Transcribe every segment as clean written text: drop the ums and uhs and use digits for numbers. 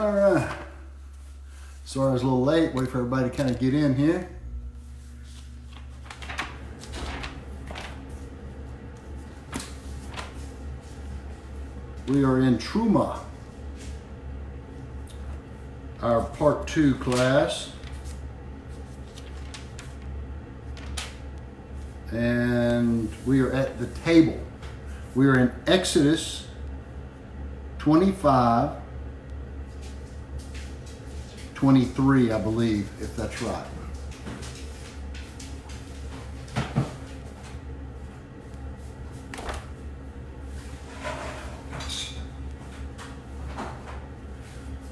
All right. Sorry I was a little late. Wait for everybody to kind of get in here. We are in Terumah, our part 2 class. And we are at the table. We are in Exodus 25, 23, I believe, if that's right.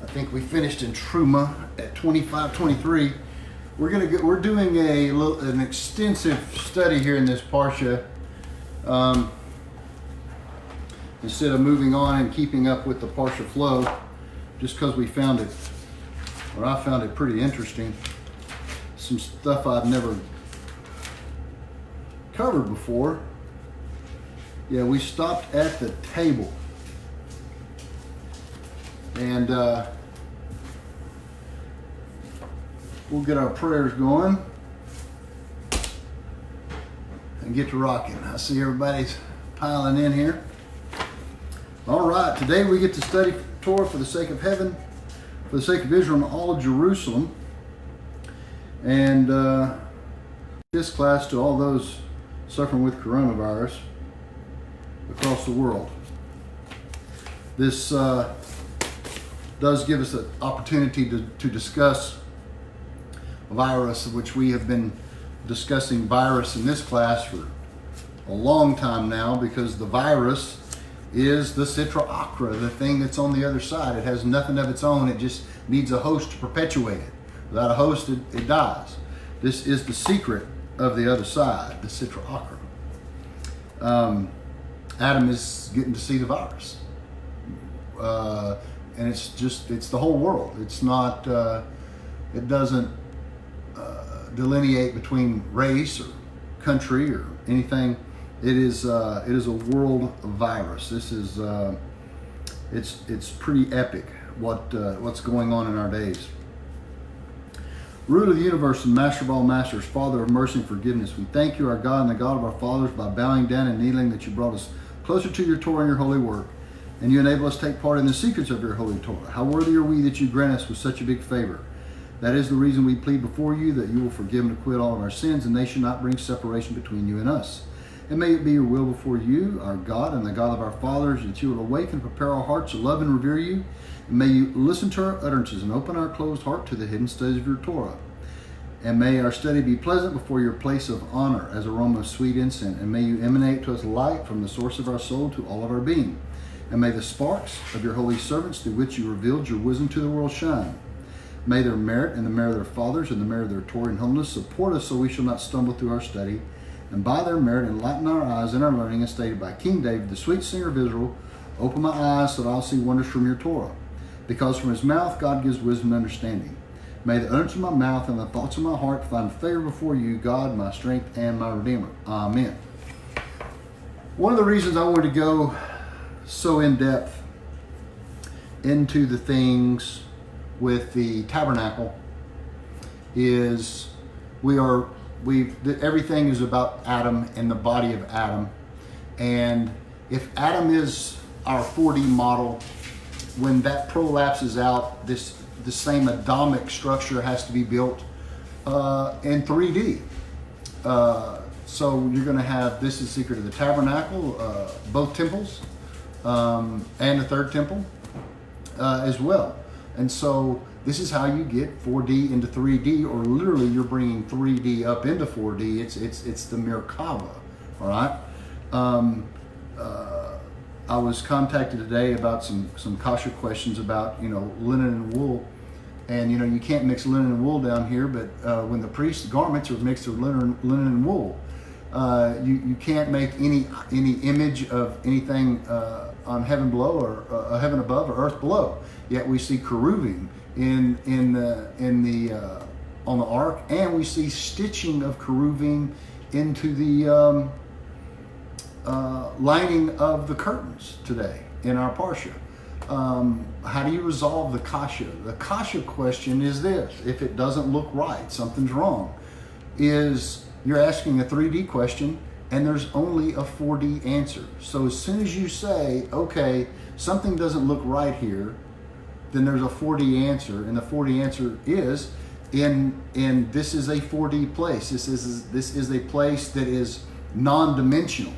I think we finished in Terumah at 25, 23. We're doing an extensive study here in this parsha. Instead of moving on and keeping up with the parsha flow, just because I found it pretty interesting. Some stuff I've never covered before. Yeah, we stopped at the table. And we'll get our prayers going and get to rocking. I see everybody's piling in here. All right, today we get to study Torah for the sake of heaven, for the sake of Israel and all of Jerusalem. And this class to all those suffering with coronavirus across the world. This does give us an opportunity to discuss virus, which we have been discussing virus in this class for a long time now, because the virus is the Sitra Achra, the thing that's on the other side. It has nothing of its own. It just needs a host to perpetuate it. Without a host, it dies. This is the secret of the other side, the Sitra Achra. Adam is getting to see the virus. And it's the whole world. It's not, it doesn't delineate between race or country or anything. It is a world virus. This is it's pretty epic what's going on in our days. Root of the universe and master of all masters, Father of mercy and forgiveness, we thank you, our God and the God of our fathers, by bowing down and kneeling, that you brought us closer to your Torah and your holy work, and you enable us to take part in the secrets of your holy Torah. How worthy are we that you grant us with such a big favor. That is the reason we plead before you, that you will forgive and acquit all of our sins, and they should not bring separation between you and us. And may it be your will before you, our God and the God of our fathers, that you will awaken and prepare our hearts to love and revere you. And may you listen to our utterances and open our closed heart to the hidden studies of your Torah. And may our study be pleasant before your place of honor, as aroma of sweet incense. And may you emanate to us light from the source of our soul to all of our being. And may the sparks of your holy servants, through which you revealed your wisdom to the world, shine. May their merit and the merit of their fathers and the merit of their Torah and holiness support us, so we shall not stumble through our study. And by their merit enlighten our eyes in our learning, as stated by King David, the sweet singer of Israel. Open my eyes so that I'll see wonders from your Torah. Because from his mouth God gives wisdom and understanding. May the utterance of my mouth and the thoughts of my heart find favor before you, God, my strength and my Redeemer. Amen. One of the reasons I wanted to go so in depth into the things with the tabernacle is everything is about Adam and the body of Adam. And if Adam is our 4D model, when that prolapses out, the same Adamic structure has to be built in 3D. So you're going to have, this is the secret of the tabernacle, both temples, and the third temple as well. And so this is how you get 4D into 3D, or literally you're bringing 3D up into 4D. It's the Merkava, all right? I was contacted today about some kasha questions about, linen and wool. And, you can't mix linen and wool down here, but when the priest's garments are mixed with linen and wool, you can't make any image of anything on heaven below or heaven above or earth below. Yet we see cherubim on the ark, and we see stitching of cherubim into the lining of the curtains today in our parsha. how do you resolve the kasha? The kasha question is this: if it doesn't look right, something's wrong. Is you're asking a 3D question and there's only a 4D answer. So as soon as you say, okay, something doesn't look right here, then there's a 4D answer, and the 4D answer is in this is a 4D place. This is a place that is non-dimensional.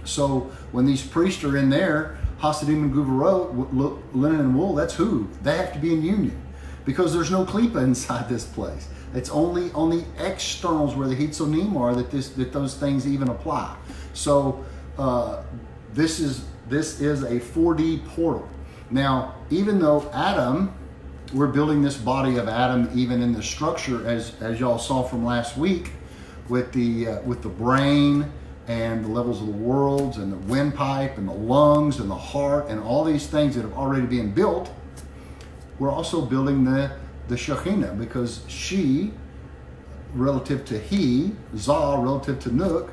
So when these priests are in there, Hasidim and Guvarot, linen and wool, that's who. They have to be in union because there's no klipa inside this place. It's only on the externals where the hitzonim are that those things even apply. So this is a 4D portal. Now, even though Adam, we're building this body of Adam even in the structure as y'all saw from last week with the brain and the levels of the worlds and the windpipe and the lungs and the heart and all these things that have already been built, we're also building the Shekhinah, because she relative to he, Zah relative to Nook,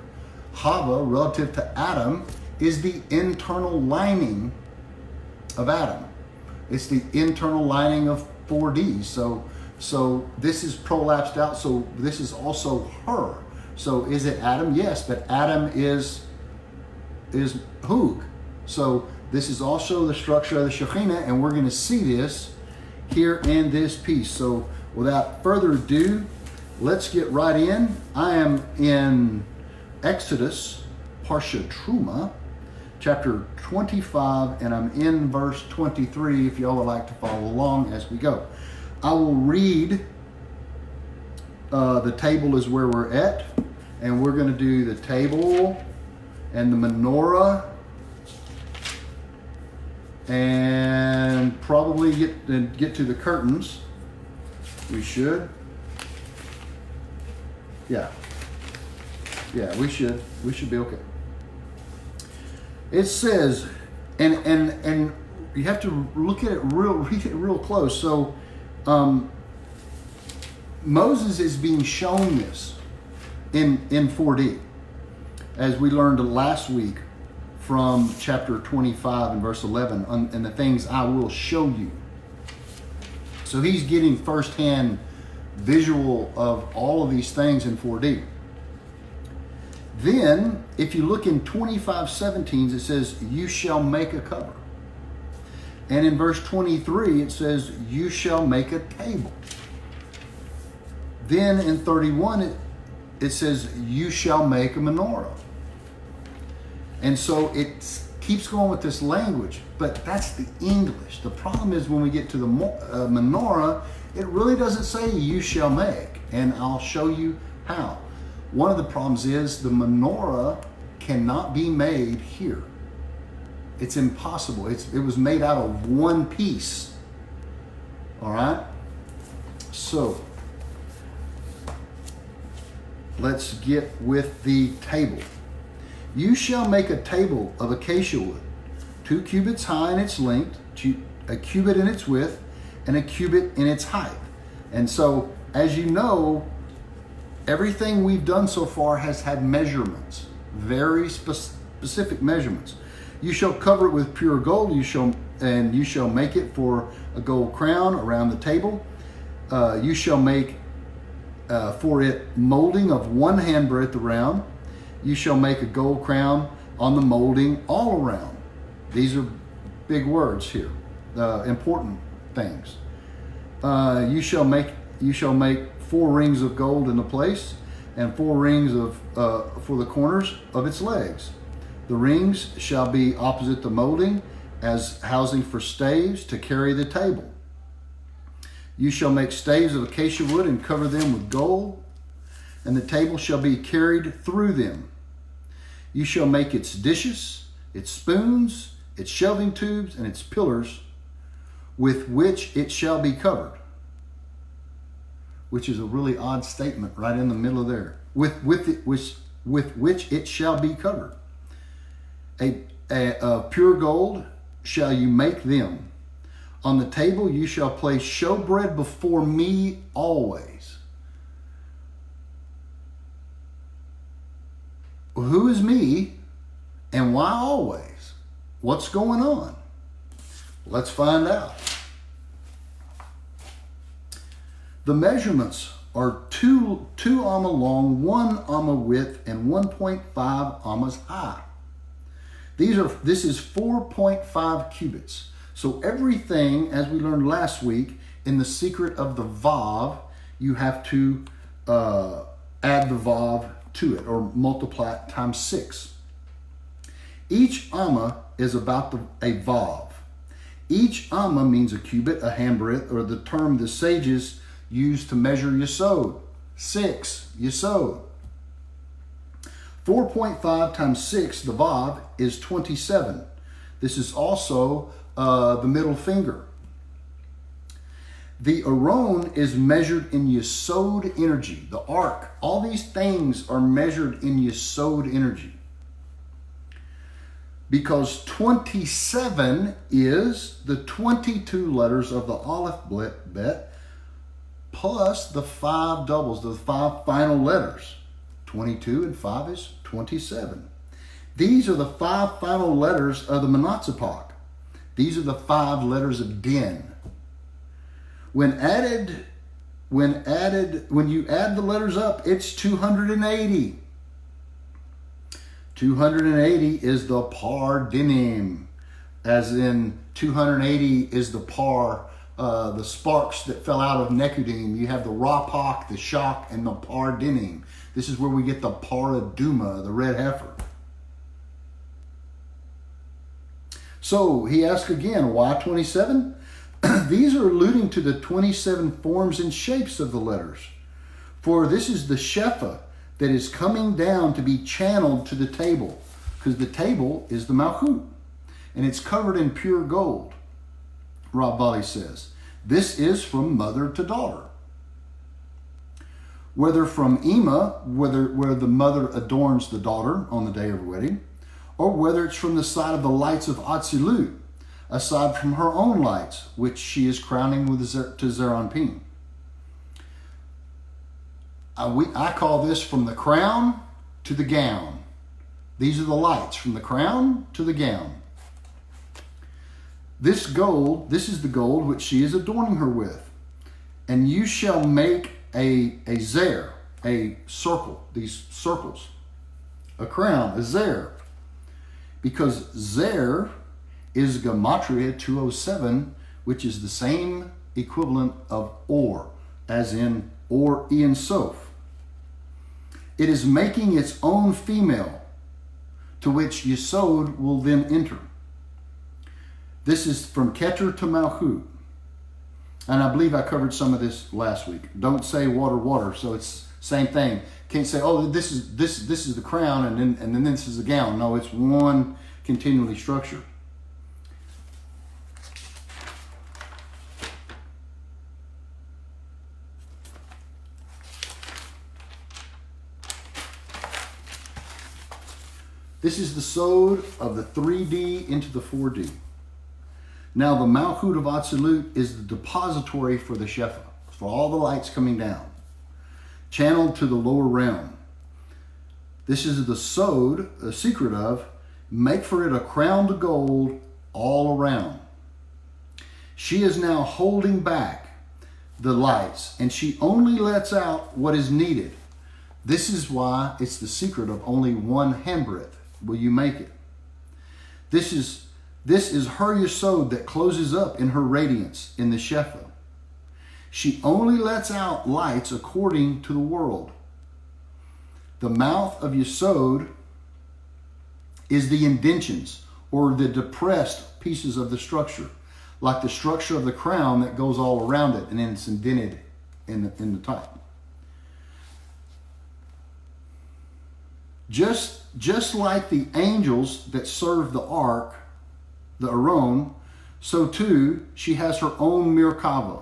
Hava relative to Adam is the internal lining of Adam. It's the internal lining of 4D. So this is prolapsed out. So this is also her. So is it Adam? Yes, but Adam is Hug. So this is also the structure of the Shekhinah, and we're going to see this here in this piece. So without further ado, let's get right in. I am in Exodus, Parsha Terumah, chapter 25, and I'm in verse 23 if y'all would like to follow along as we go. I will read, the table is where we're at, and we're going to do the table and the menorah, and probably get to the curtains. We should. Yeah, we should be okay. It says, and you have to read it real close. So Moses is being shown this in 4D, as we learned last week from chapter 25 and verse 11, and the things I will show you. So he's getting firsthand visual of all of these things in 4D. Then, if you look in 25:17, it says, you shall make a cover. And in verse 23, it says, you shall make a table. Then in 31, it says, you shall make a menorah. And so it keeps going with this language, but that's the English. The problem is when we get to the menorah, it really doesn't say you shall make, and I'll show you how. One of the problems is the menorah cannot be made here. It's impossible. It was made out of one piece. All right? So, let's get with the table. You shall make a table of acacia wood, 2 cubits high in its length, a cubit in its width, and a cubit in its height. And so, as you know, everything we've done so far has had measurements, very specific measurements. You shall cover it with pure gold. You shall make it for a gold crown around the table. You shall make for it molding of 1 handbreadth around. You shall make a gold crown on the molding all around. These are big words here, important things. You shall make 4 rings of gold in the place, and 4 rings for the corners of its legs. The rings shall be opposite the molding as housing for staves to carry the table. You shall make staves of acacia wood and cover them with gold, and the table shall be carried through them. You shall make its dishes, its spoons, its shelving tubes, and its pillars, with which it shall be covered. Which is a really odd statement right in the middle of there. With which it shall be covered. A pure gold shall you make them. On the table you shall place showbread before me always. Who is me and why always? What's going on? Let's find out. The measurements are 2 amma long, 1 amma width, and 1.5 ammas high. This is 4.5 cubits. So everything, as we learned last week, in the secret of the vav, you have to add the vav to it, or multiply it times 6. Each amma is about a vav. Each amma means a cubit, a handbreadth, or the term the sages use to measure yesod. 6, yesod. 4.5 times 6, the vav, is 27. This is also the middle finger. The aron is measured in yesod energy. The ark, all these things are measured in yesod energy. Because 27 is the 22 letters of the alphabet plus the 5 doubles, the 5 final letters. 22 and 5 is 27. These are the 5 final letters of the Menatzepak. These are the 5 letters of Din. When you add the letters up, it's 280. 280 is the par dinim, as in 280 is the par, the sparks that fell out of Nekudim. You have the Rapak, the Shock, and the par dinim. This is where we get the paraduma, the red heifer. So he asks again, why 27? These are alluding to the 27 forms and shapes of the letters. For this is the Shefa that is coming down to be channeled to the table, because the table is the Malchut, and it's covered in pure gold. Rav Bali says, this is from mother to daughter. Whether from Ima, where the mother adorns the daughter on the day of wedding, or whether it's from the side of the lights of Atzilut, aside from her own lights, which she is crowning with to Zeranpin. I call this from the crown to the gown. These are the lights from the crown to the gown. This is the gold which she is adorning her with. And you shall make a zer, a circle, these circles, a crown, a zer. Because zer is Gematria 207, which is the same equivalent of or, as in or Ian Soph. It is making its own female, to which Yesod will then enter. This is from Keter to Malchut. And I believe I covered some of this last week. Don't say water, water. So it's same thing. Can't say, oh, this is the crown and then this is the gown. No, it's one continually structured. This is the sod of the 3D into the 4D. Now the Malchut of Atzilut is the depository for the Shefa, for all the lights coming down, channeled to the lower realm. This is the sod, the secret of, make for it a crown of gold all around. She is now holding back the lights, and she only lets out what is needed. This is why it's the secret of only one handbreadth will you make it. This is her yesod that closes up in her radiance in the Shefa. She only lets out lights according to the world. The mouth of yesod is the indentions, or the depressed pieces of the structure, like the structure of the crown that goes all around it, and then it's indented in the top. Just like the angels that serve the ark, the Aron, so too she has her own Merkava,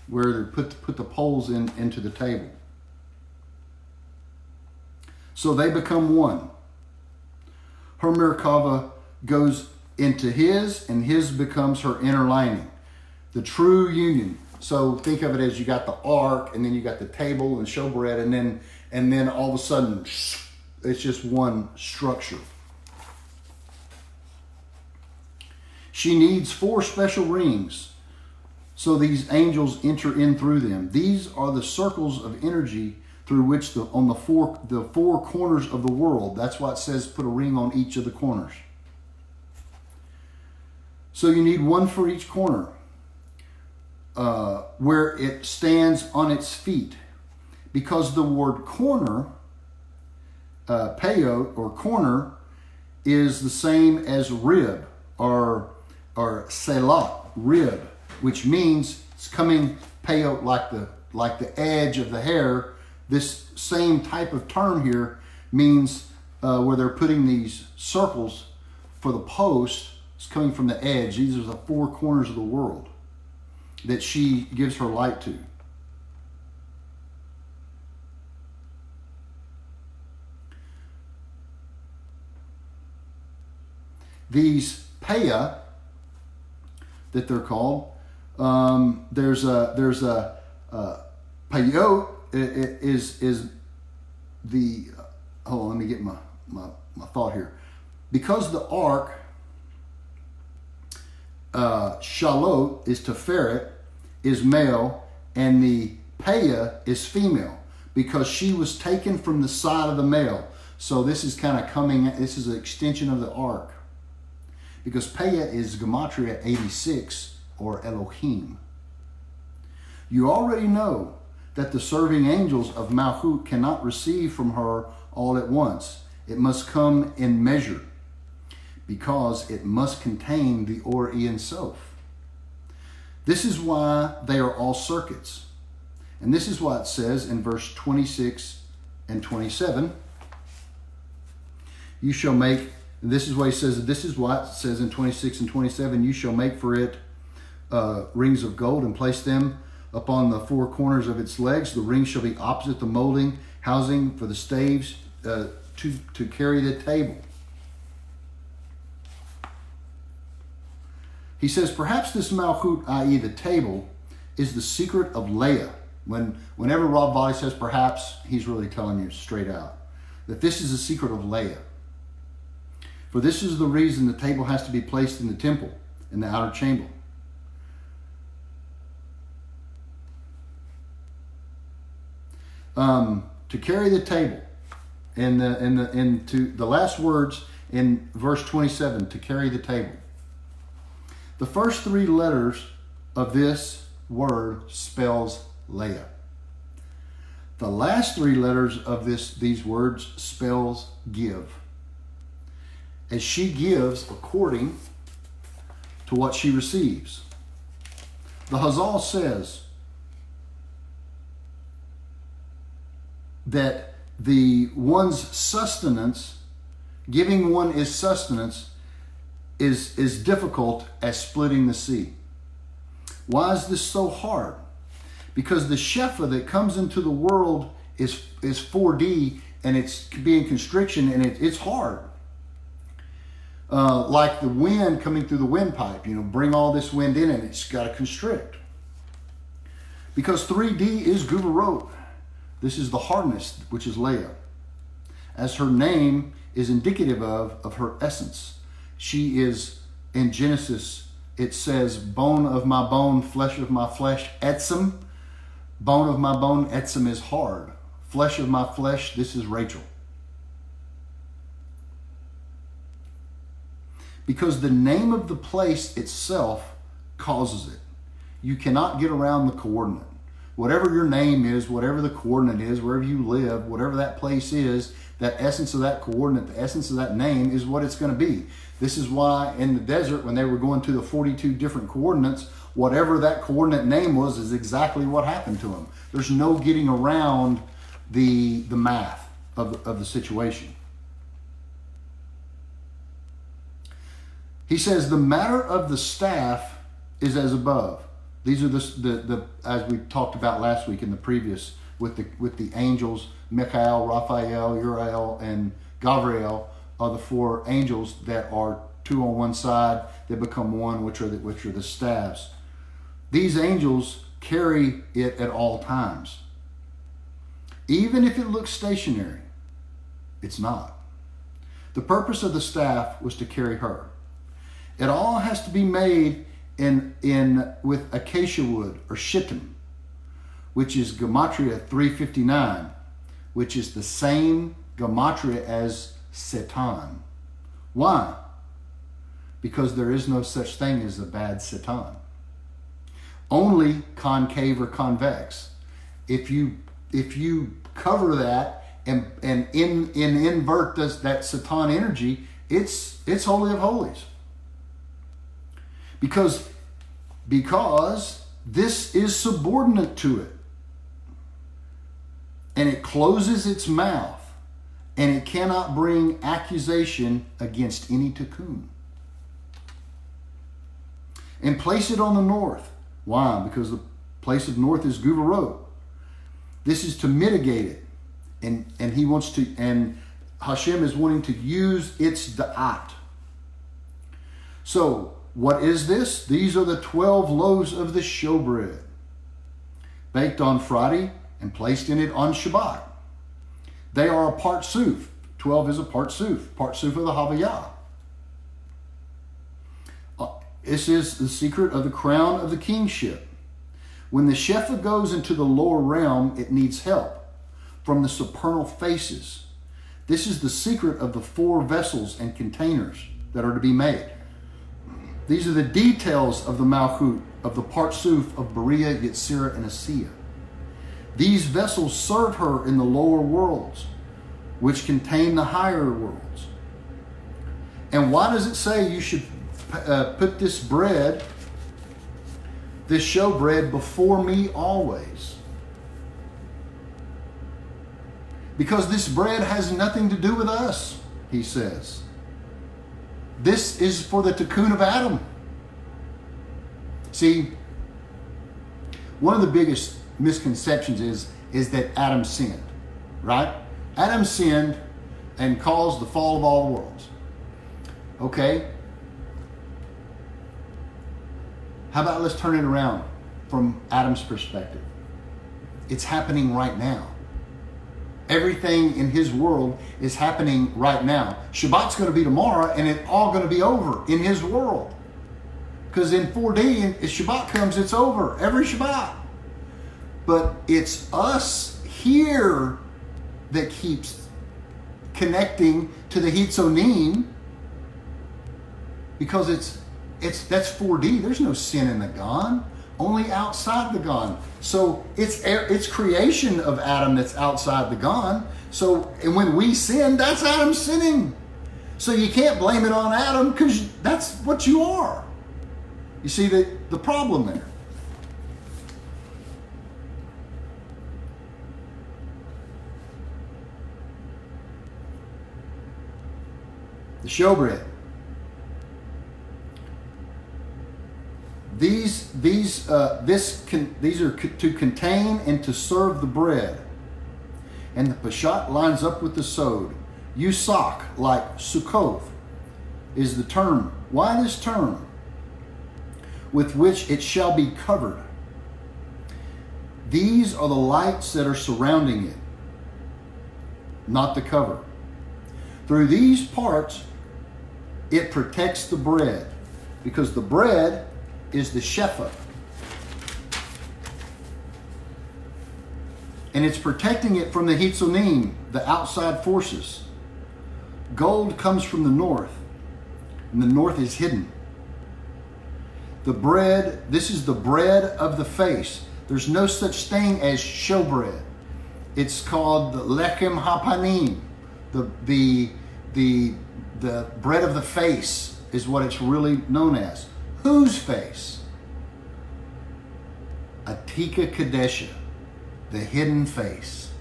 where they put the poles into the table. So they become one. Her Merkava goes into his, and his becomes her inner lining. The true union. So think of it as you got the ark, and then you got the table and showbread, and then all of a sudden it's just one structure. She needs 4 special rings so these angels enter in through them. These are the circles of energy through which the four corners of the world. That's why it says put a ring on each of the corners. So you need one for each corner where it stands on its feet. Because the word corner, peyot or corner, is the same as rib or selat, rib, which means it's coming peyot like the edge of the hair. This same type of term here means where they're putting these circles for the post. It's coming from the edge. These are the 4 corners of the world that she gives her light to. These paya that they're called, there's a payot is the, hold on, let me get my thought here. Because the ark, shalot is Tiferet, is male, and the paya is female, because she was taken from the side of the male. So this is kind of this is an extension of the ark. Because paya is Gematria 86, or Elohim. You already know that the serving angels of Malchut cannot receive from her all at once. It must come in measure, because it must contain the Or Ein Sof. This is why they are all circuits. And this is why it says in verse 26 and 27, you shall make, this is what he says, this is what it says in 26 and 27, you shall make for it rings of gold and place them upon the 4 corners of its legs. The rings shall be opposite the molding, housing for the staves to carry the table. He says, perhaps this Malchut, i.e. the table, is the secret of Leah. Whenever Rob Volley says perhaps, he's really telling you straight out that this is the secret of Leah. For this is the reason the table has to be placed in the temple, in the outer chamber. To carry the table, to the last words in verse 27, to carry the table. The first 3 letters of this word spells Leah. The last 3 letters of these words spells give. As she gives according to what she receives. The Hazal says that the one's sustenance, giving one is sustenance, is difficult as splitting the sea. Why is this so hard? Because the shefa that comes into the world is 4D, and it's being constriction, and it's hard. Like the wind coming through the windpipe, bring all this wind in and it's got to constrict. Because 3D is Guvarot. This is the hardness, which is Leah. As her name is indicative of her essence. She is, in Genesis, it says, bone of my bone, flesh of my flesh, etzem. Bone of my bone, etzem is hard. Flesh of my flesh, this is Rachel. Because the name of the place itself causes it. You cannot get around the coordinate. Whatever your name is, whatever the coordinate is, wherever you live, whatever that place is, that essence of that coordinate, the essence of that name is what it's going to be. This is why in the desert, when they were going to the 42 different coordinates, whatever that coordinate name was is exactly what happened to them. There's no getting around the math of the situation. He says, the matter of the staff is as above. These are the as we talked about last week in the previous with the angels, Michael, Raphael, Uriel, and Gabriel are the 4 angels that are 2 on one side that become 1, which are the staffs. These angels carry it at all times. Even if it looks stationary, it's not. The purpose of the staff was to carry her. It all has to be made with acacia wood or shittim, which is Gematria 359, which is the same Gematria as Satan. Why? Because there is no such thing as a bad Satan. Only concave or convex. If you cover that and invert that Satan energy, it's holy of holies. Because this is subordinate to it. And it closes its mouth. And it cannot bring accusation against any tikkun. And place it on the north. Why? Because the place of north is Guvarot. This is to mitigate it. And he wants to, and Hashem is wanting to use its da'at. So, what is this? These are the 12 loaves of the showbread, baked on Friday and placed in it on Shabbat. They are a part suf. 12 is a part suf of the Havayah. This is the secret of the crown of the kingship. When the Shefa goes into the lower realm, it needs help from the supernal faces. This is the secret of the 4 vessels and containers that are to be made. These are the details of the Malchut, of the part suf of Berea, Yetzirah, and Asiya. These vessels serve her in the lower worlds, which contain the higher worlds. And why does it say you should put this bread, this showbread, before me always? Because this bread has nothing to do with us, he says. This is for the tikkun of Adam. See, one of the biggest misconceptions is that Adam sinned, right? Adam sinned and caused the fall of all worlds. Okay? How about let's turn it around from Adam's perspective? It's happening right now. Everything in his world is happening right now. Shabbat's going to be tomorrow, and it's all going to be over in his world. Because in 4D, if Shabbat comes, it's over. Every Shabbat. But it's us here that keeps connecting to the Hitzonim, because that's 4D. There's no sin in the Gan. Only outside the Gan. So it's creation of Adam that's outside the Gan. So and when we sin, that's Adam sinning. So you can't blame it on Adam, because that's what you are. You see the problem there. The showbread. These are to contain and to serve the bread. And the Peshat lines up with the Sod. Yusak, like Sukkot, is the term. Why this term? With which it shall be covered. These are the lights that are surrounding it, not the cover. Through these parts, it protects the bread, because the bread is the Shefa. And it's protecting it from the Hitzonim, the outside forces. Gold comes from the north, and the north is hidden. The bread, this is the bread of the face. There's no such thing as showbread. It's called the Lechem Hapanim. The bread of the face is what it's really known as. Whose face? Atika Kadesha, the hidden face.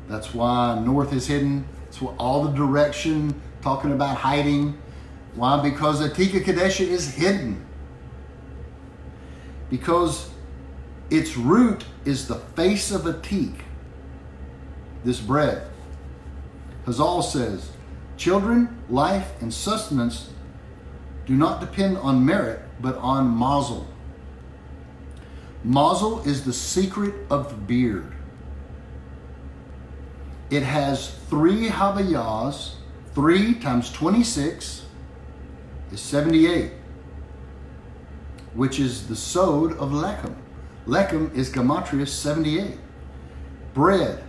That's why north is hidden. It's what all the direction, talking about hiding. Why? Because Atika Kadesha is hidden. Because its root is the face of Atik, this bread. Hazal says, children, life, and sustenance do not depend on merit, but on mazel. Mazel is the secret of the beard. It has 3 Havayahs, 3 times 26 is 78, which is the sod of lechem. Lechem is gematria 78. Bread.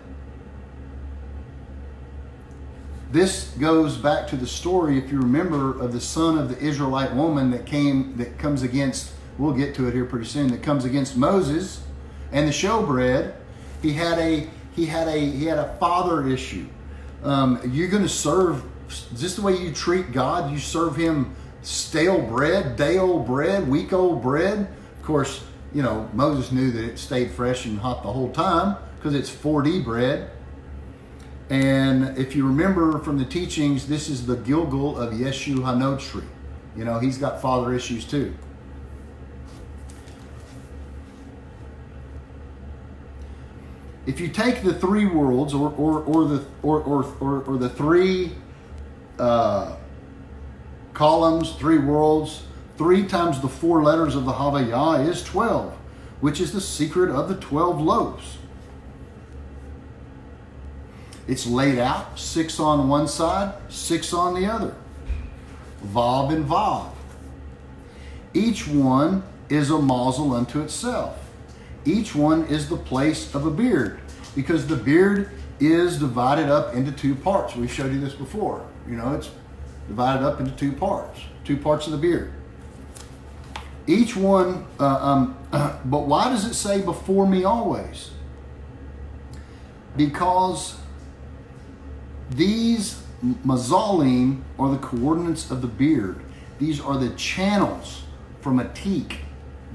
This goes back to the story, if you remember, of the son of the Israelite woman that comes against, we'll get to it here pretty soon, that comes against Moses and the showbread. He had a father issue. You're going to serve, is this the way you treat God? You serve him stale bread, day-old bread, week-old bread? Of course, Moses knew that it stayed fresh and hot the whole time because it's 4D bread. And if you remember from the teachings, this is the Gilgal of Yeshu HaNotri. He's got father issues too. If you take the three worlds, or the three columns, three worlds, 3 times the 4 letters of the Havayah is 12, which is the secret of the 12 loaves. It's laid out, 6 on one side, 6 on the other. Vav and Vav. Each one is a mazel unto itself. Each one is the place of a beard, because the beard is divided up into 2 parts. We showed you this before. It's divided up into 2 parts. 2 parts of the beard. Each one, but why does it say before me always? Because these mazalim are the coordinates of the beard. These are the channels from a teak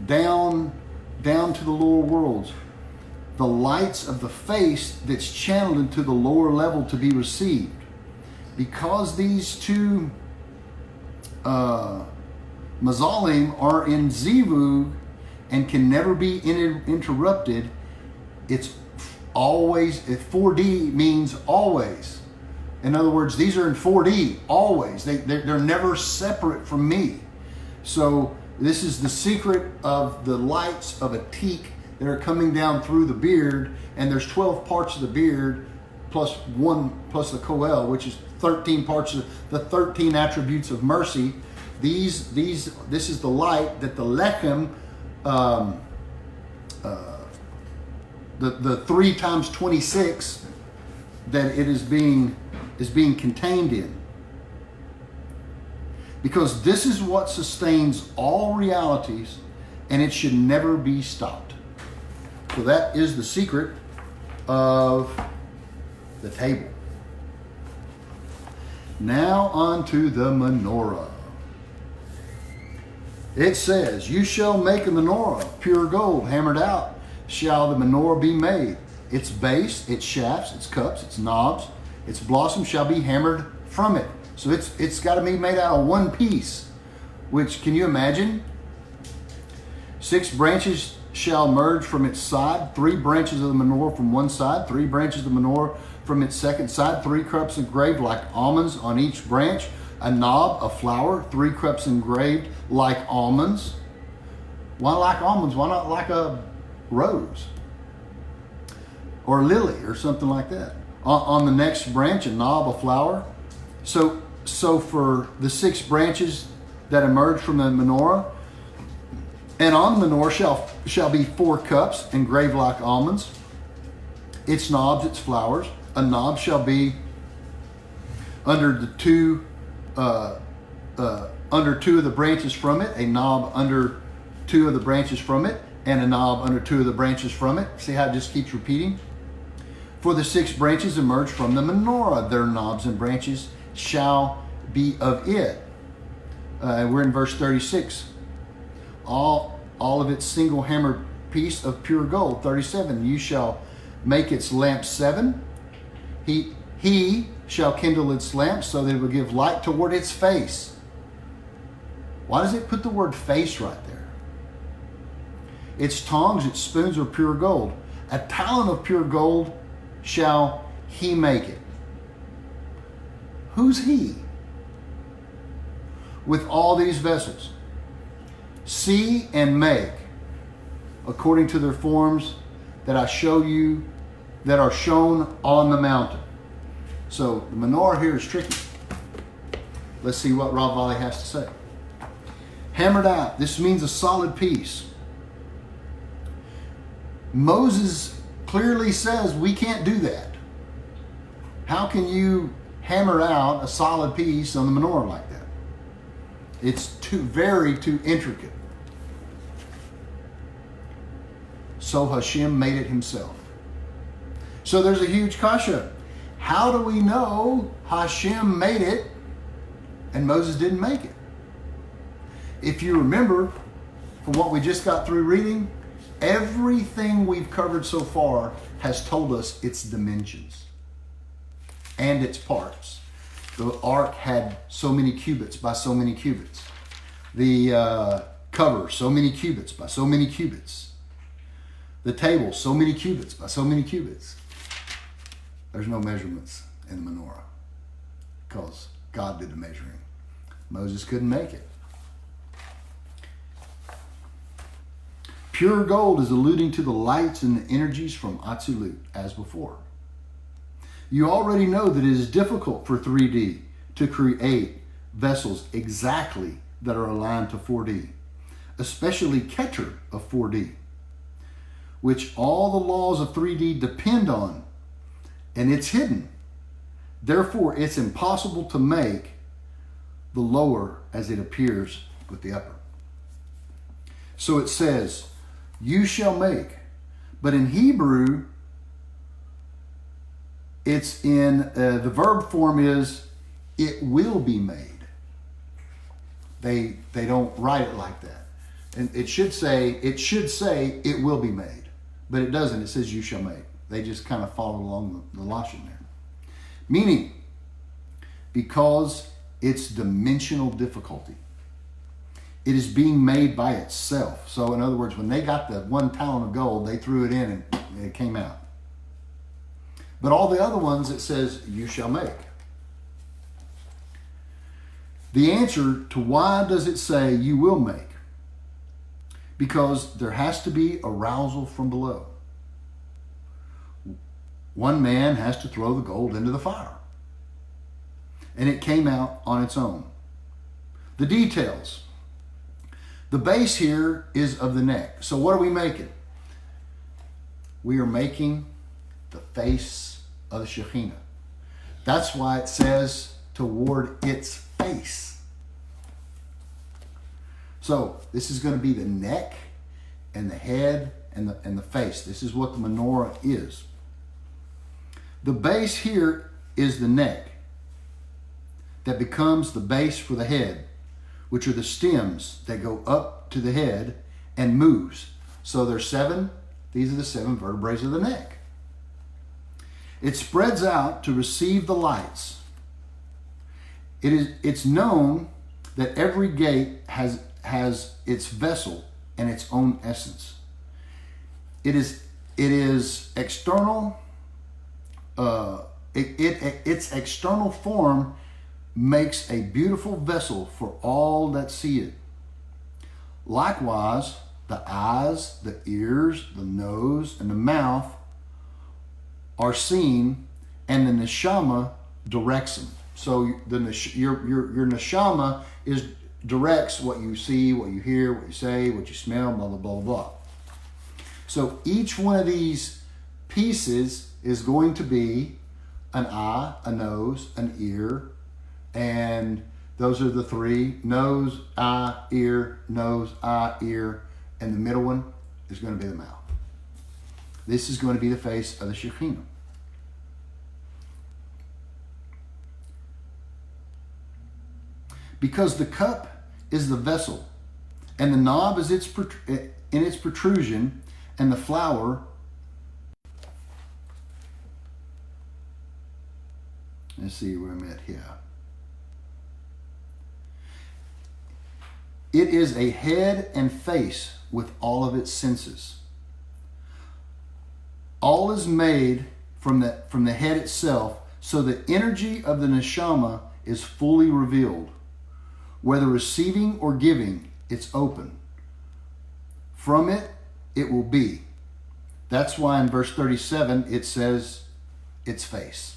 down to the lower worlds. The lights of the face that's channeled into the lower level to be received. Because these 2 mazalim are in zivug and can never be interrupted, it's always, 4D means always. In other words, these are in 4D always. They're never separate from me. So this is the secret of the lights of a teak that are coming down through the beard, and there's 12 parts of the beard plus the koel, which is 13 parts of the 13 attributes of mercy. This is the light that the lechem, the 3 times 26 that it is being contained in. Because this is what sustains all realities, and it should never be stopped. So that is the secret of the table. Now on to the menorah. It says, you shall make a menorah, pure gold, hammered out shall the menorah be made. Its base, its shafts, its cups, its knobs, its blossom shall be hammered from it. So it's got to be made out of one piece, which, can you imagine? 6 branches shall merge from its side, 3 branches of the menorah from one side, 3 branches of the menorah from its second side, 3 cups engraved like almonds on each branch, a knob, a flower, 3 cups engraved like almonds. Why like almonds? Why not like a rose or lily or something like that? On the next branch, a knob, a flower. So for the 6 branches that emerge from the menorah, and on the menorah shall be 4 cups engraved like almonds, its knobs, its flowers. A knob shall be under the 2 under 2 of the branches from it, a knob under 2 of the branches from it, and a knob under 2 of the branches from it. See how it just keeps repeating? For the 6 branches emerge from the menorah, their knobs and branches shall be of it. We're in verse 36. All of its single hammered piece of pure gold. 37. You shall make its lamp 7. He shall kindle its lamp so that it will give light toward its face. Why does it put the word face right there? Its tongs, its spoons are pure gold. A talent of pure gold shall he make it. Who's he? With all these vessels. See and make, according to their forms that I show you, that are shown on the mountain. So the menorah here is tricky. Let's see what Rav Valley has to say. Hammered out. This means a solid piece. Moses clearly says we can't do that. How can you hammer out a solid piece on the menorah like that? It's too intricate. So Hashem made it himself. So there's a huge kasha. How do we know Hashem made it and Moses didn't make it? If you remember from what we just got through reading, everything we've covered so far has told us its dimensions and its parts. The ark had so many cubits by so many cubits. The cover, so many cubits by so many cubits. The table, so many cubits by so many cubits. There's no measurements in the menorah because God did the measuring. Moses couldn't make it. Pure gold is alluding to the lights and the energies from Atzilut, as before. You already know that it is difficult for 3D to create vessels exactly that are aligned to 4D, especially Keter of 4D, which all the laws of 3D depend on, and it's hidden. Therefore, it's impossible to make the lower as it appears with the upper. So it says, you shall make. But in Hebrew, it's in, the verb form is, it will be made. They don't write it like that. And it should say, it will be made. But it doesn't. It says, you shall make. They just kind of follow along the lashon there. Meaning, because it's dimensional difficulty. It is being made by itself. So in other words, when they got the 1 talent of gold, they threw it in and it came out. But all the other ones, it says, you shall make. The answer to why does it say you will make? Because there has to be arousal from below. One man has to throw the gold into the fire. And it came out on its own. The details. The base here is of the neck. So what are we making? We are making the face of the Shekhinah. That's why it says toward its face. So this is going to be the neck and the head and the face. This is what the menorah is. The base here is the neck that becomes the base for the head, which are the stems that go up to the head and moves. So there's 7. These are the 7 vertebrae of the neck. It spreads out to receive the lights. It's known that every gate has its vessel and its own essence. It is external. Its external form makes a beautiful vessel for all that see it. Likewise, the eyes, the ears, the nose, and the mouth are seen, and the neshama directs them. So your neshama directs what you see, what you hear, what you say, what you smell, blah, blah, blah, blah. So each one of these pieces is going to be an eye, a nose, an ear, and those are the 3: nose, eye, ear, and the middle one is going to be the mouth. This is going to be the face of the Shekhinah. Because the cup is the vessel, and the knob is in its protrusion, and the flower, let's see where I'm at here. It is a head and face with all of its senses. All is made from the head itself, so the energy of the neshama is fully revealed. Whether receiving or giving, it's open. From it, it will be. That's why in verse 37, it says its face.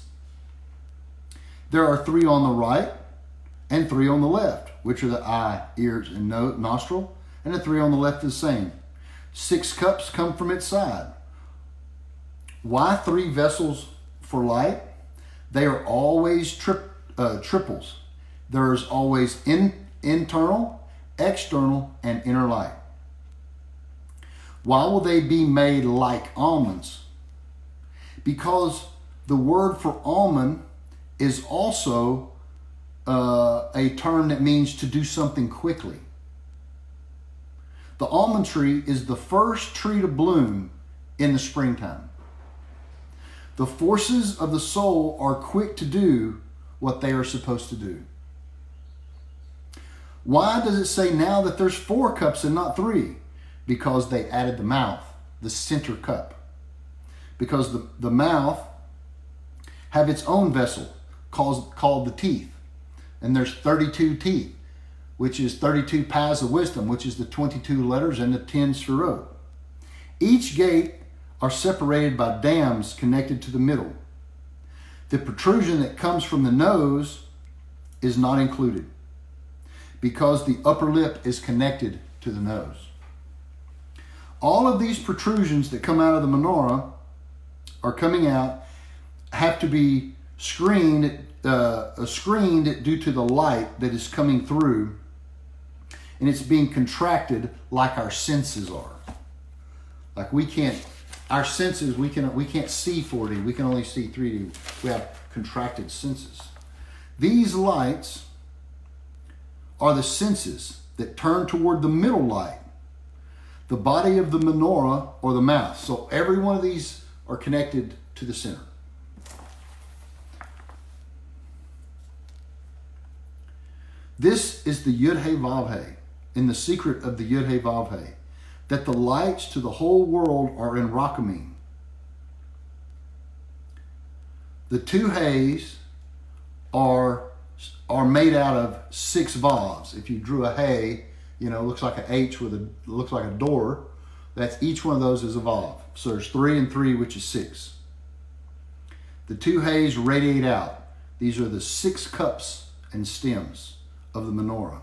There are 3 on the right and 3 on the left. which are the eye, ears, and nostril, and the 3 on the left is the same. 6 cups come from its side. Why 3 vessels for light? They are always triples. There is always internal, external, and inner light. Why will they be made like almonds? Because the word for almond is also a term that means to do something quickly. The almond tree is the first tree to bloom in the springtime. The forces of the soul are quick to do what they are supposed to do. Why does it say now that there's 4 cups and not 3? Because they added the mouth, the center cup. Because the mouth have its own vessel called the teeth. And there's 32 teeth, which is 32 paths of wisdom, which is the 22 letters and the 10 sefirot. Each gate are separated by dams connected to the middle. The protrusion that comes from the nose is not included because the upper lip is connected to the nose. All of these protrusions that come out of the menorah are coming out, have to be screened due to the light that is coming through, and it's being contracted like our senses are. Like our senses, we can't see 4D, we can only see 3D. We have contracted senses. These lights are the senses that turn toward the middle light, the body of the menorah or the mouth. So every one of these are connected to the center. This is the Yud-He Vav-He, in the secret of the Yud-He Vav-He, that the lights to the whole world are in Rakamim. The 2 He's are made out of 6 Vavs. If you drew a He, looks like an H looks like a door. That's each one of those is a Vav. So there's 3 and 3, which is 6. The 2 He's radiate out. These are the 6 cups and stems of the menorah.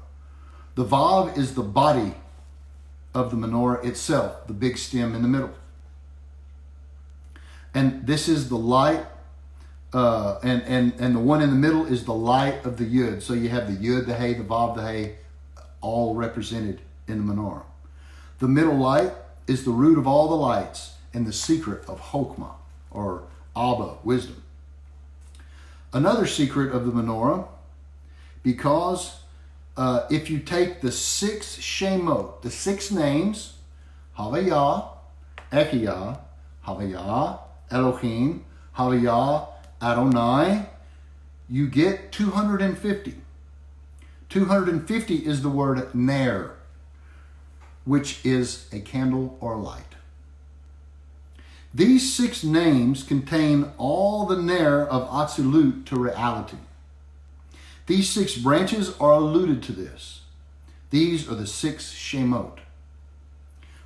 The Vav is the body of the menorah itself, the big stem in the middle. And this is the light, and the one in the middle is the light of the Yud. So you have the Yud, the He, the Vav, the He, all represented in the menorah. The middle light is the root of all the lights and the secret of Chokmah, or Abba, wisdom. Another secret of the menorah, because if you take the 6 Shemot, the 6 names, Havayah, Echiyah, Havayah, Elohim, Havayah, Adonai, you get 250. 250 is the word Ner, which is a candle or a light. These 6 names contain all the Ner of Atzilut to reality. These 6 branches are alluded to this. These are the 6 Shemot.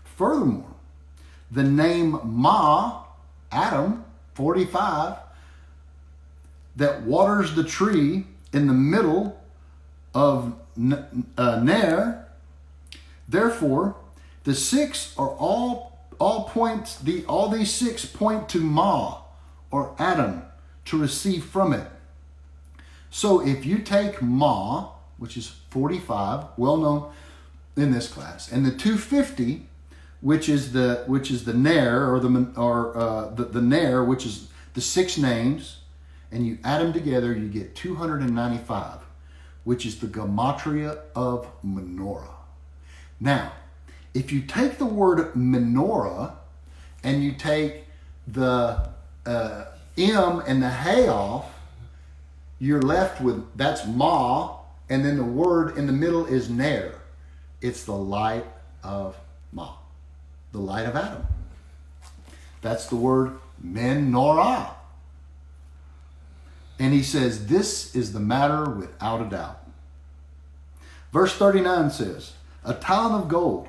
Furthermore, the name Ma, Adam, 45, that waters the tree in the middle of Ner. Therefore, the 6 are all these 6 point to Ma, or Adam, to receive from it. So if you take Ma, which is 45, well known in this class, and the 250, which is the Ner, or the Ner, which is the 6 names, and you add them together, you get 295, which is the gematria of menorah. Now, if you take the word menorah and you take the M and the He off, you're left with, that's Ma, and then the word in the middle is Ner. It's the light of Ma, the light of Adam. That's the word menorah. And he says, this is the matter without a doubt. Verse 39 says, a talent of gold.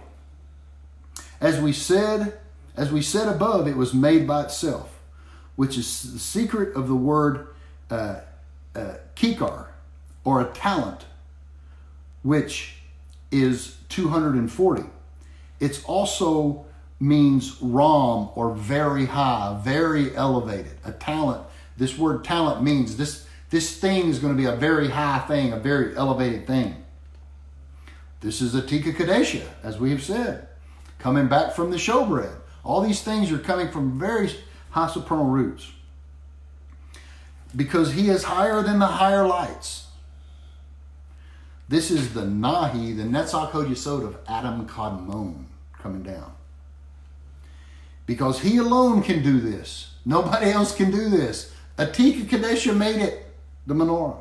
As we said above, it was made by itself, which is the secret of the word kikar, or a talent, which is 240. It's also means ram, or very high, very elevated. A talent. This word talent means this thing is going to be a very high thing, a very elevated thing. This is a tika kadesha, as we have said, coming back from the showbread. All these things are coming from very high supernal roots, because he is higher than the higher lights. This is the Nahi, the Netzach Hod Yesod of Adam Kadmon coming down. Because he alone can do this. Nobody else can do this. Atika Kadesha made it, the menorah.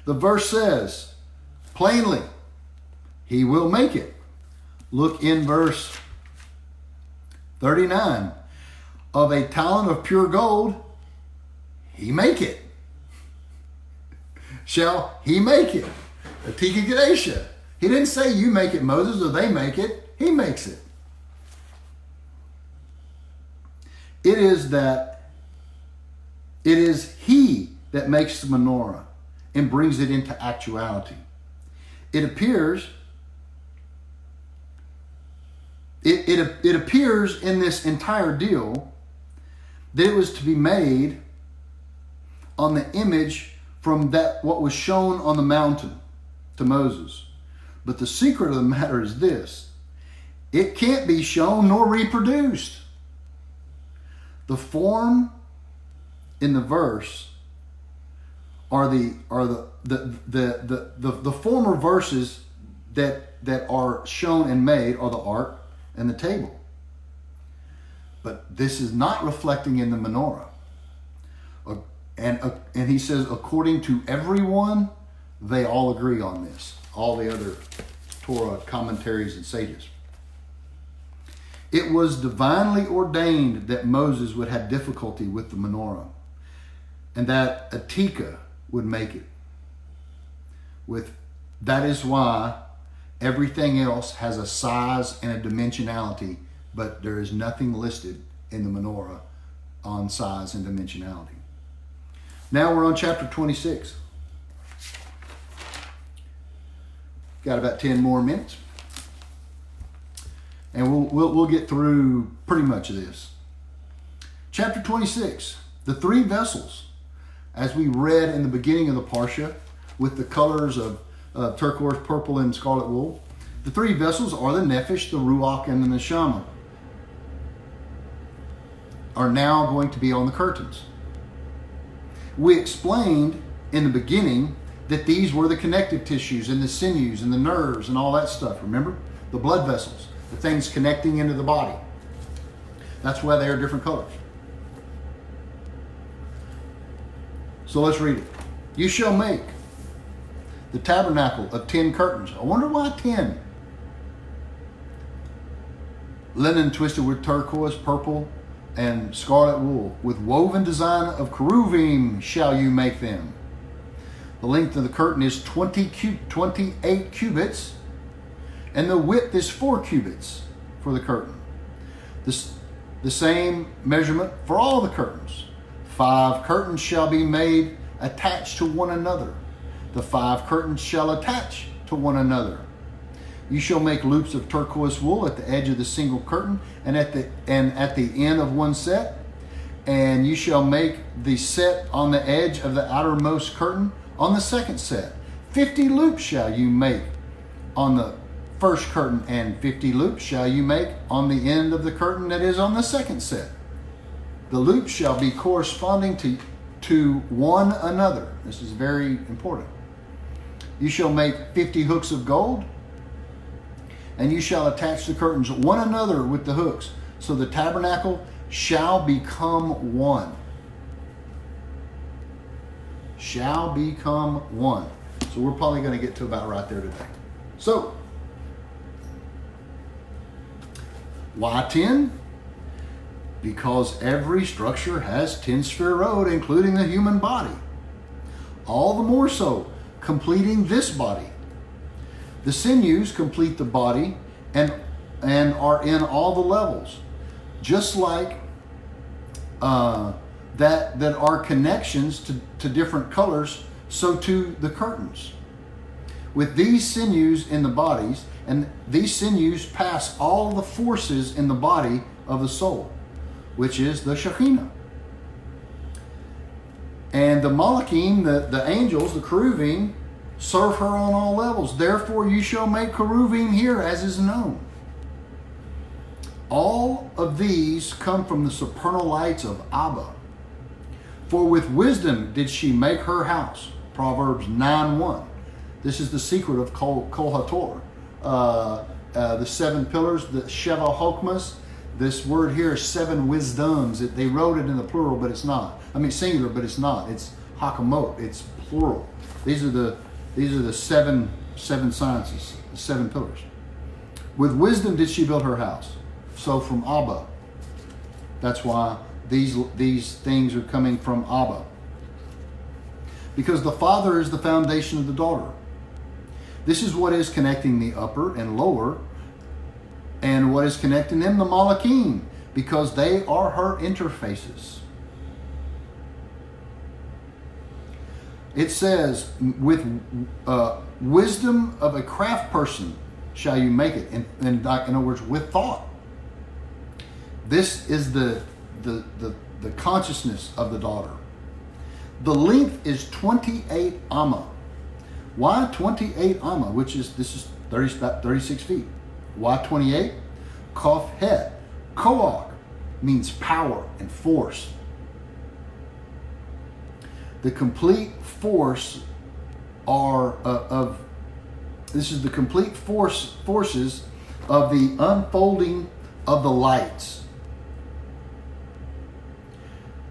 The verse says, plainly, he will make it. Look in verse 39. Of a talent of pure gold, he make it. Shall he make it? Atika Kadesha. He didn't say you make it, Moses, or they make it. He makes it. It is he that makes the menorah and brings it into actuality. It appears it appears in this entire deal that it was to be made on the image from that what was shown on the mountain to Moses. But the secret of the matter is this: it can't be shown nor reproduced. The form in the verse are the former verses that are shown and made are the ark and the table. But this is not reflecting in the menorah. And he says, according to everyone, they all agree on this. All the other Torah commentaries and sages. It was divinely ordained that Moses would have difficulty with the menorah, and that Atika would make it. That is why everything else has a size and a dimensionality, but there is nothing listed in the menorah on size and dimensionality. Now we're on chapter 26. Got about 10 more minutes. And we'll get through pretty much of this. Chapter 26, the three vessels, as we read in the beginning of the Parsha, with the colors of turquoise, purple, and scarlet wool. The three vessels are the Nephesh, the Ruach, and the Neshama, are now going to be on the curtains. We explained in the beginning that these were the connective tissues and the sinews and the nerves and all that stuff. Remember? The blood vessels, the things connecting into the body. That's why they are different colors. So let's read it. You shall make the tabernacle of 10 curtains. I wonder why 10. Linen twisted with turquoise, purple, and scarlet wool. With woven design of cherubim shall you make them. The length of the curtain is 28 cubits, and the width is 4 cubits for the curtain. The same measurement for all the curtains. 5 curtains shall be made attached to one another. The 5 curtains shall attach to one another. You shall make loops of turquoise wool at the edge of the single curtain and at the end of one set. And you shall make the set on the edge of the outermost curtain on the second set. 50 loops shall you make on the first curtain, and 50 loops shall you make on the end of the curtain that is on the second set. The loops shall be corresponding to one another. This is very important. You shall make 50 hooks of gold, and you shall attach the curtains one another with the hooks, so the tabernacle shall become one. Shall become one. So we're probably going to get to about right there today. So, why 10? Because every structure has 10 sferot, including the human body. All the more so, completing this body. The sinews complete the body and are in all the levels, just like that are connections to different colors. So to the curtains, with these sinews in the bodies, and these sinews pass all the forces in the body of the soul, which is the Shekhinah. And the Malachim, the angels, the Cheruvim, serve her on all levels. Therefore you shall make Cheruvim here, as is known. All of these come from the supernal lights of Abba. For with wisdom did she make her house. Proverbs 9:1. This is the secret of Kol HaTorah. The 7 pillars, the Sheva Hokmas. This word here is 7 wisdoms. They wrote it in the plural, but it's not. I mean singular, but it's not. It's Hakamot. It's plural. These are the seven sciences, the 7 pillars. With wisdom did she build her house. So from Abba. That's why these things are coming from Abba. Because the father is the foundation of the daughter. This is what is connecting the upper and lower, and what is connecting them, the Malachim, because they are her interfaces. It says, with wisdom of a craft person shall you make it. In other words, with thought. This is the consciousness of the daughter. The length is 28 amma. Why 28 amma? This is about 36 feet. Why 28? Kof het. Koach means power and force. The complete force this is the complete forces of the unfolding of the lights.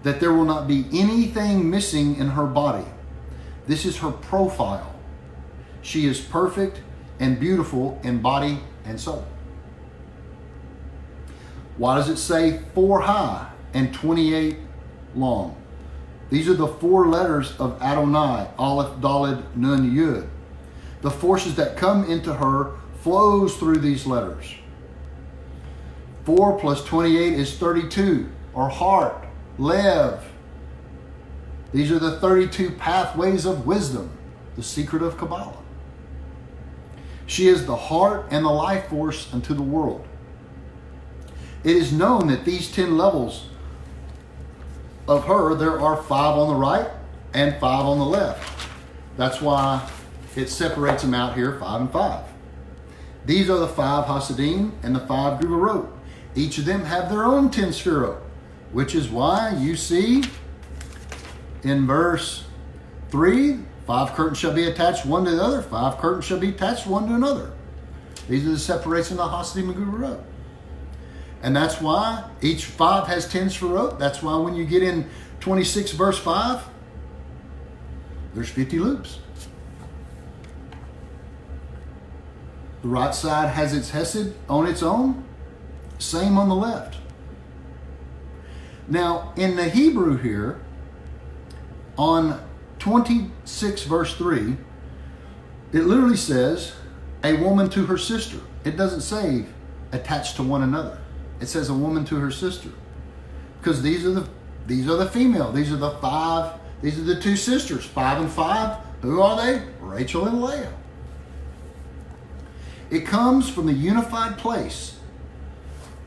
That there will not be anything missing in her body. This is her profile. She is perfect and beautiful in body and soul. Why does it say 4 high and 28 long? These are the 4 letters of Adonai, Aleph, Daled, Nun, Yud. The forces that come into her flows through these letters. 4 plus 28 is 32, or heart, Lev. These are the 32 pathways of wisdom, the secret of Kabbalah. She is the heart and the life force unto the world. It is known that these 10 levels of her, there are 5 on the right and 5 on the left. That's why it separates them out here, 5 and 5. These are the 5 Hasidim and the 5 Guvarot. Each of them have their own 10 Sphirot, which is why you see in verse 3, 5 curtains shall be attached one to the other, 5 curtains shall be attached one to another. These are the separation of the Hasidim and Guvarot. And that's why each 5 has 10 Sphirot. That's why when you get in 26 verse 5, there's 50 loops. The right side has its Hesed on its own. Same on the left. Now, in the Hebrew here, on 26 verse 3, it literally says, a woman to her sister. It doesn't say attached to one another. It says a woman to her sister. Because these are the female. These are the 5. These are the 2 sisters, 5 and 5. Who are they? Rachel and Leah. It comes from the unified place.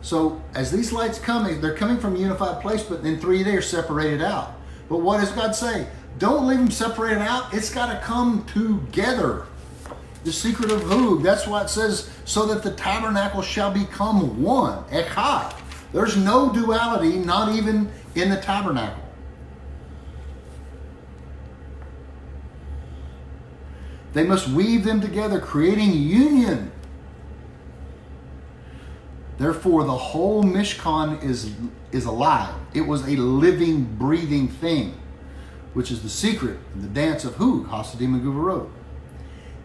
So as these lights come, they're coming from a unified place, but in 3 they're separated out. But what does God say? Don't leave them separated out. It's got to come together. The secret of Hug. That's why it says, so that the tabernacle shall become one. Echad. There's no duality, not even in the tabernacle. They must weave them together, creating union. Therefore, the whole Mishkan is alive. It was a living, breathing thing, which is the secret in the dance of Hug, Hasidim and Guvarot.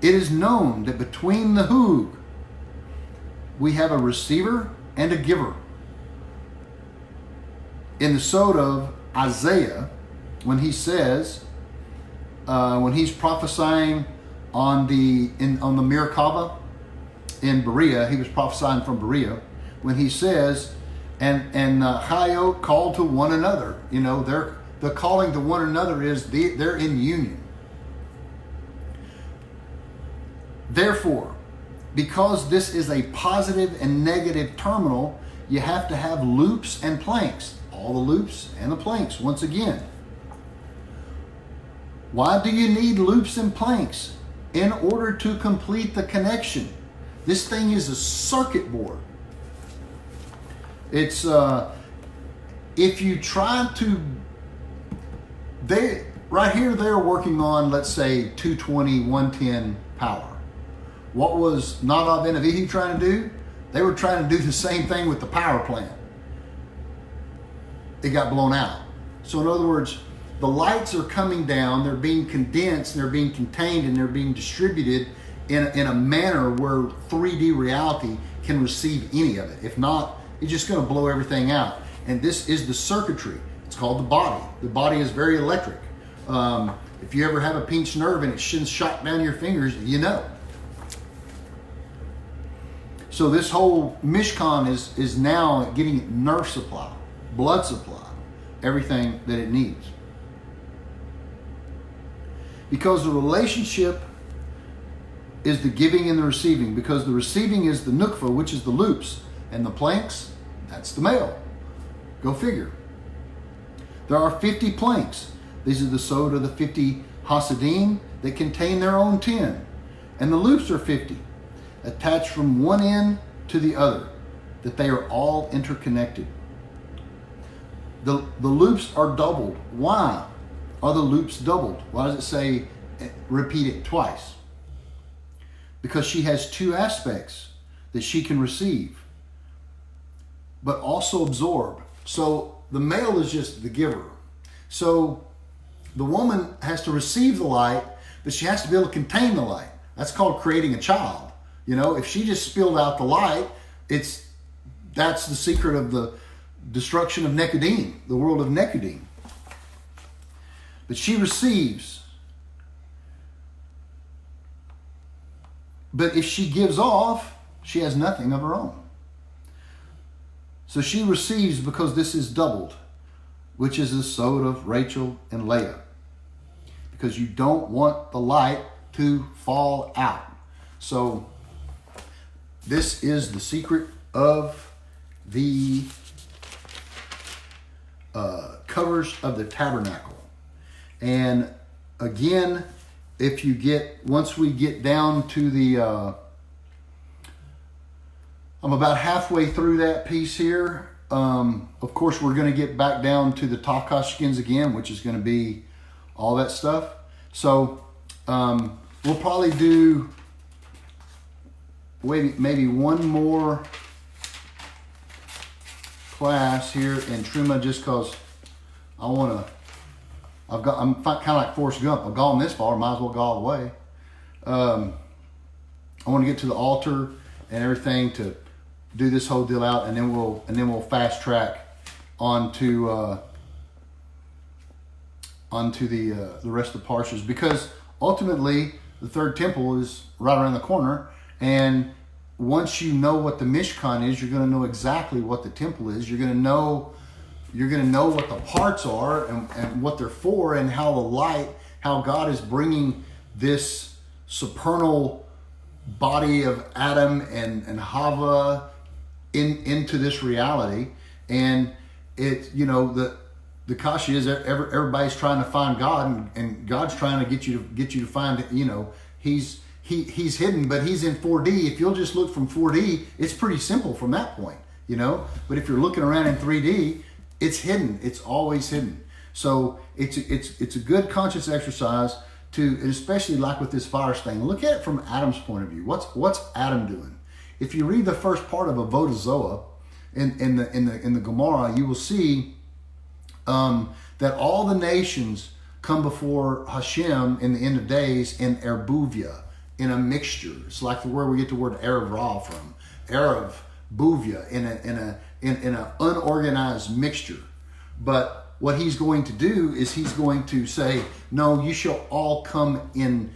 It is known that between the Hug, we have a receiver and a giver. In the Sod of Isaiah, when he says, when he's prophesying on the Merkabah in Berea, he was prophesying from Berea, when he says, and Chayot called to one another. You know, the calling to one another is they're in union. Therefore, because this is a positive and negative terminal, you have to have loops and planks. All the loops and the planks, once again. Why do you need loops and planks? In order to complete the connection. This thing is a circuit board. It's, if you try to, right here they're working on, let's say, 220, 110 power. What was Nadav and Avihu trying to do? They were trying to do the same thing with the power plant. It got blown out. So in other words, the lights are coming down, they're being condensed, they're being contained, and they're being distributed in a manner where 3D reality can receive any of it. If not, it's just going to blow everything out. And this is the circuitry. It's called the body. The body is very electric. If you ever have a pinched nerve and it shins shot down your fingers, you know. So this whole Mishkan is now getting nerve supply, blood supply, everything that it needs. Because the relationship is the giving and the receiving. Because the receiving is the nukva, which is the loops. And the planks, that's the male. Go figure. There are 50 planks. These are the sod of the 50 Hasidim that contain their own 10. And the loops are 50. Attached from one end to the other, that they are all interconnected. The loops are doubled. Why are the loops doubled? Why does it say repeat it twice? Because she has two aspects that she can receive, but also absorb. So the male is just the giver. So the woman has to receive the light, but she has to be able to contain the light. That's called creating a child. You know, if she just spilled out the light, that's the secret of the destruction of Nekudim, the world of Nekudim. But she receives. But if she gives off, she has nothing of her own. So she receives because this is doubled, which is the sod of Rachel and Leah. Because you don't want the light to fall out. So this is the secret of the covers of the tabernacle. And again, once we get down to the, I'm about halfway through that piece here. Of course, we're going to get back down to the Takash skins again, which is going to be all that stuff. So we'll probably do maybe one more class here in Terumah, just because I'm kind of like Forrest Gump. I've gone this far, might as well go all the way. I want to get to the altar and everything to do this whole deal out, and then we'll fast track onto the rest of the parshas, because ultimately the third temple is right around the corner. And once you know what the Mishkan is, you're going to know exactly what the temple is. You're going to know what the parts are and what they're for, and how God is bringing this supernal body of Adam and Hava into this reality. And it, the kasha is everybody's trying to find God, and God's trying to get you to find, He's hidden, but he's in 4D. If you'll just look from 4D, it's pretty simple from that point, But if you're looking around in 3D, it's hidden. It's always hidden. So it's a good conscious exercise to, especially like with this fire stain, look at it from Adam's point of view. What's Adam doing? If you read the first part of Avodah Zoa in the Gemara, you will see that all the nations come before Hashem in the end of days in erbuvia, in a mixture. It's like where we get the word Erev Ra from. Erev, buvia, in an unorganized mixture. But what he's going to do is he's going to say, no, you shall all come in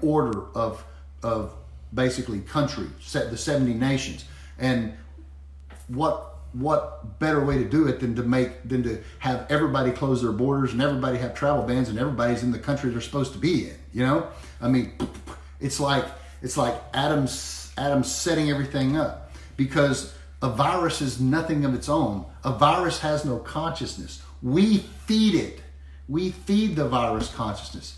order of basically country, the 70 nations. And what better way to do it than to have everybody close their borders and everybody have travel bans and everybody's in the country they're supposed to be in, I mean, it's like It's like Adam's setting everything up, because a virus is nothing of its own. A virus has no consciousness. We feed it. We feed the virus consciousness.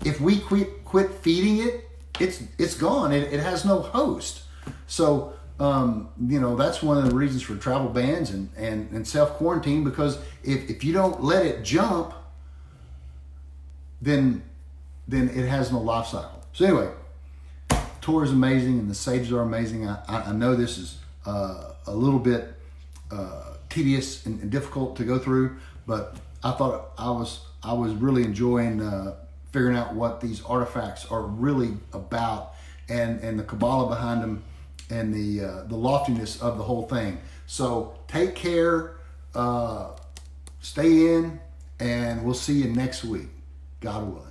If we quit feeding it, it's gone. It has no host. So that's one of the reasons for travel bans and self-quarantine, because if you don't let it jump, then it has no life cycle. So anyway, tour is amazing and the sages are amazing. I know this is a little bit tedious and difficult to go through, but I thought I was really enjoying figuring out what these artifacts are really about, and the Kabbalah behind them, and the loftiness of the whole thing. So take care, stay in, and we'll see you next week, God willing.